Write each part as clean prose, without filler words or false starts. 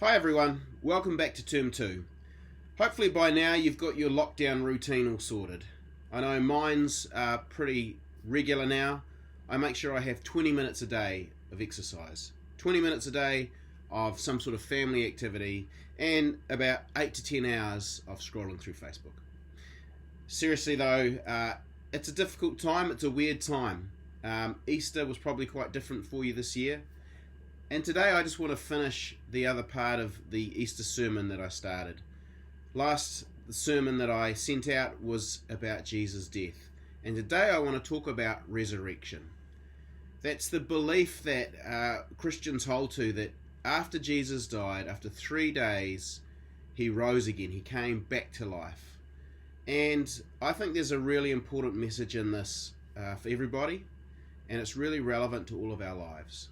Hi everyone, welcome back to Term 2. Hopefully by now you've got your lockdown routine all sorted. I know mine's pretty regular now. I make sure I have 20 minutes a day of exercise, 20 minutes a day of some sort of family activity, and about 8 to 10 hours of scrolling through Facebook. Seriously though, it's a difficult time, it's a weird time. Easter was probably quite different for you this year. And today I just want to finish the other part of the Easter sermon that I started. The sermon that I sent out was about Jesus' death. And today I want to talk about resurrection. That's the belief that Christians hold to, that after Jesus died, after 3 days, he rose again. He came back to life. And I think there's a really important message in this for everybody. And it's really relevant to all of our lives.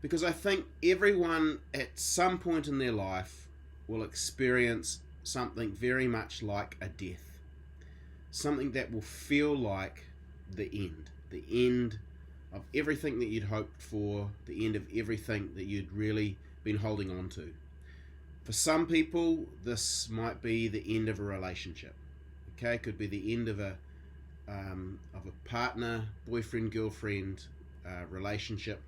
Because I think everyone at some point in their life will experience something very much like a death. Something that will feel like the end of everything that you'd hoped for, the end of everything that you'd really been holding on to. For some people, this might be the end of a relationship. Okay, it could be the end of a partner, boyfriend, girlfriend relationship.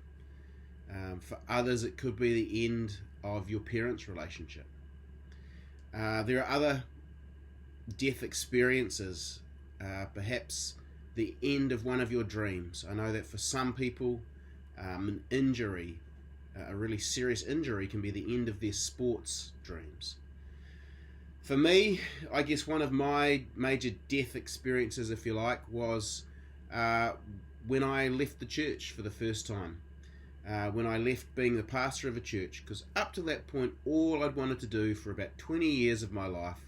For others, it could be the end of your parents' relationship. There are other death experiences, perhaps the end of one of your dreams. I know that for some people, an injury, a really serious injury, can be the end of their sports dreams. For me, I guess one of my major death experiences, if you like, was when I left the church for the first time. When I left being the pastor of a church, because up to that point all I'd wanted to do for about 20 years of my life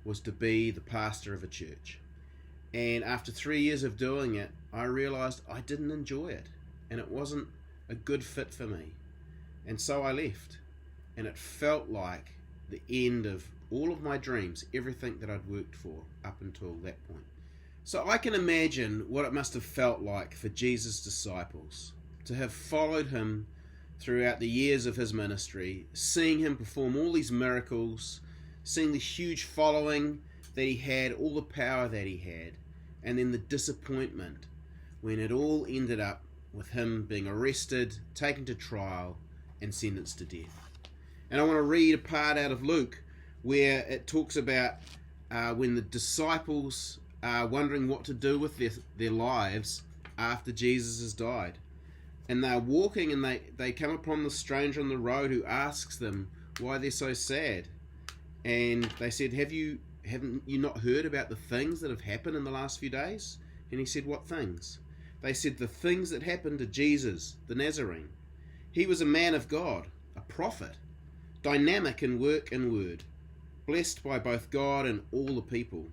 was to be the pastor of a church. And after 3 years of doing it, I realised I didn't enjoy it and it wasn't a good fit for me. And so I left, and it felt like the end of all of my dreams, everything that I'd worked for up until that point. So I can imagine what it must have felt like for Jesus' disciples to have followed him throughout the years of his ministry, seeing him perform all these miracles, seeing the huge following that he had, all the power that he had, and then the disappointment when it all ended up with him being arrested, taken to trial, and sentenced to death. And I want to read a part out of Luke where it talks about when the disciples are wondering what to do with their lives after Jesus has died. And they're walking and they come upon the stranger on the road who asks them why they're so sad. And they said, haven't you not heard about the things that have happened in the last few days? And he said, what things? They said, the things that happened to Jesus, the Nazarene. He was a man of God, a prophet, dynamic in work and word, blessed by both God and all the people.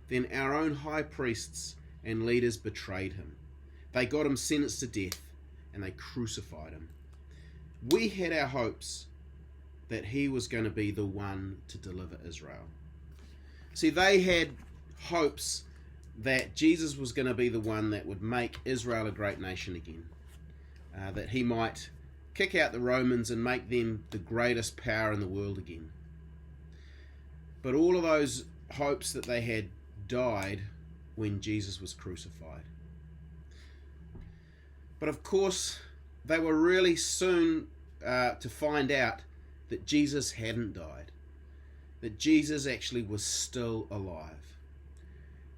Then our own high priests and leaders betrayed him. They got him sentenced to death, and they crucified him. We had our hopes that he was going to be the one to deliver Israel. See, they had hopes that Jesus was going to be the one that would make Israel a great nation again. That he might kick out the Romans and make them the greatest power in the world again. But all of those hopes that they had died when Jesus was crucified. But of course, they were really soon to find out that Jesus hadn't died, that Jesus actually was still alive.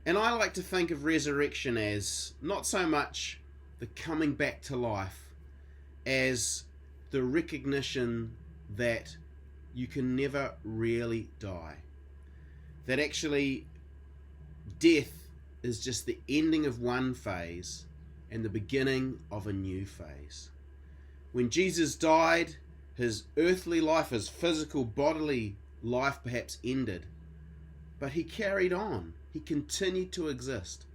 And I like to think of resurrection as not so much the coming back to life as the recognition that you can never really die. That actually death is just the ending of one phase and the beginning of a new phase. When Jesus died, his earthly life, his physical bodily life perhaps ended, but he carried on. He continued to exist,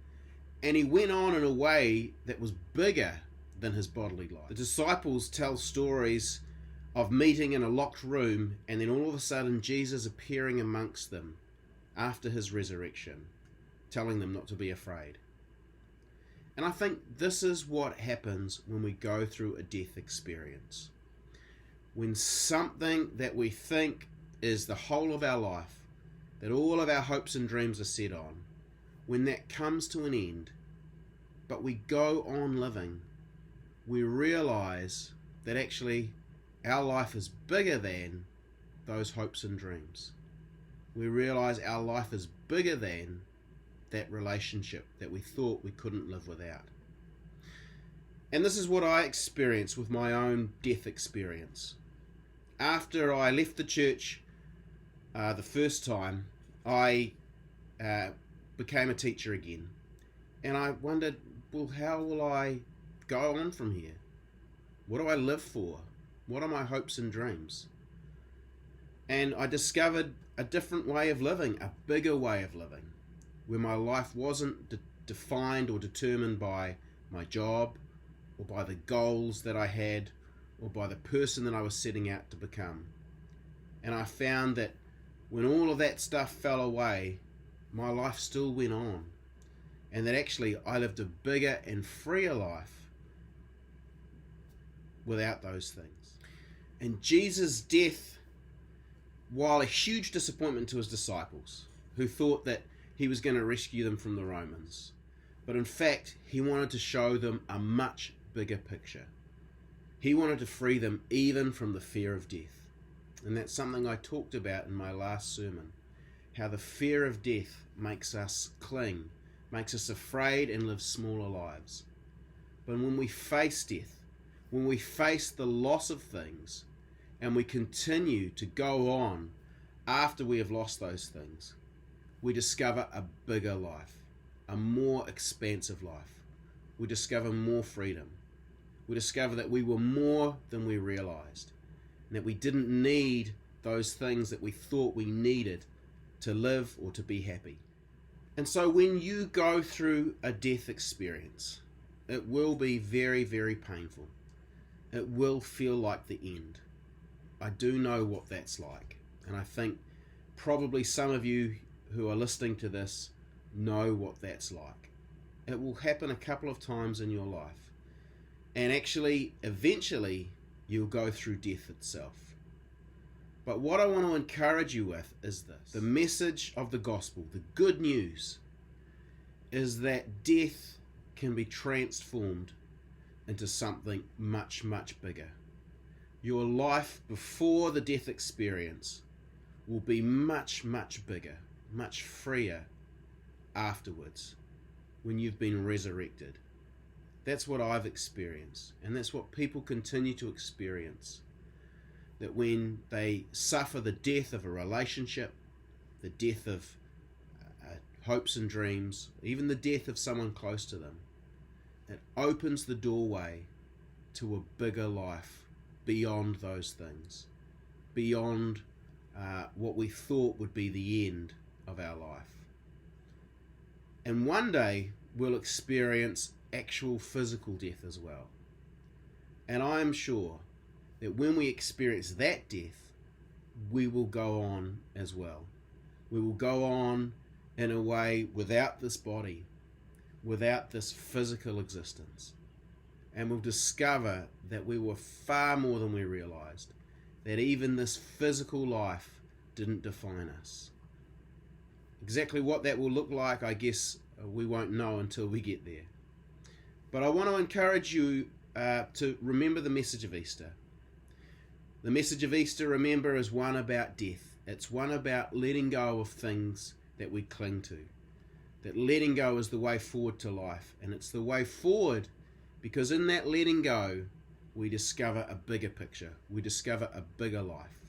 and he went on in a way that was bigger than his bodily life. The disciples tell stories of meeting in a locked room and then all of a sudden Jesus appearing amongst them after his resurrection, telling them not to be afraid. And I think this is what happens when we go through a death experience. when something that we think is the whole of our life, that all of our hopes and dreams are set on, when that comes to an end, but we go on living, we realize that actually our life is bigger than those hopes and dreams. We realize our life is bigger than that relationship that we thought we couldn't live without. And this is what I experienced with my own death experience. After I left the church the first time, I became a teacher again. And I wondered, well, how will I go on from here? What do I live for? What are my hopes and dreams? And I discovered a different way of living, a bigger way of living, where my life wasn't defined or determined by my job, or by the goals that I had, or by the person that I was setting out to become. And I found that when all of that stuff fell away, my life still went on. And that actually I lived a bigger and freer life without those things. And Jesus' death, while a huge disappointment to his disciples, who thought that he was going to rescue them from the Romans, but in fact, he wanted to show them a much bigger picture. He wanted to free them even from the fear of death. And that's something I talked about in my last sermon, how the fear of death makes us cling, makes us afraid and live smaller lives. But when we face death, when we face the loss of things, and we continue to go on after we have lost those things, we discover a bigger life, a more expansive life. We discover more freedom. We discover that we were more than we realized, and that we didn't need those things that we thought we needed to live or to be happy. And so when you go through a death experience, it will be very, very painful. It will feel like the end. I do know what that's like, and I think probably some of you who are listening to this know what that's like. It will happen a couple of times in your life, and actually eventually you'll go through death itself. But what I want to encourage you with is this: the message of the gospel, the good news, is that death can be transformed into something much, much bigger. Your life before the death experience will be much, much bigger, much freer afterwards, when you've been resurrected. That's what I've experienced, and that's what people continue to experience. That when they suffer the death of a relationship, the death of hopes and dreams, even the death of someone close to them, it opens the doorway to a bigger life beyond those things, beyond what we thought would be the end of our life. And one day we'll experience actual physical death as well. And I am sure that when we experience that death, we will go on as well. We will go on in a way without this body, without this physical existence. And we'll discover that we were far more than we realized, that even this physical life didn't define us. Exactly what that will look like, I guess we won't know until we get there. But I want to encourage you to remember the message of Easter. The message of Easter, remember, is one about death. It's one about letting go of things that we cling to. That letting go is the way forward to life. And it's the way forward because in that letting go, we discover a bigger picture. We discover a bigger life.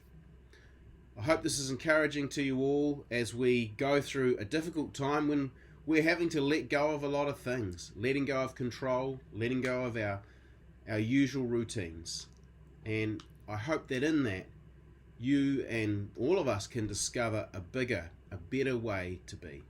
I hope this is encouraging to you all as we go through a difficult time when we're having to let go of a lot of things. Letting go of control, letting go of our usual routines. And I hope that in that, you and all of us can discover a bigger, a better way to be.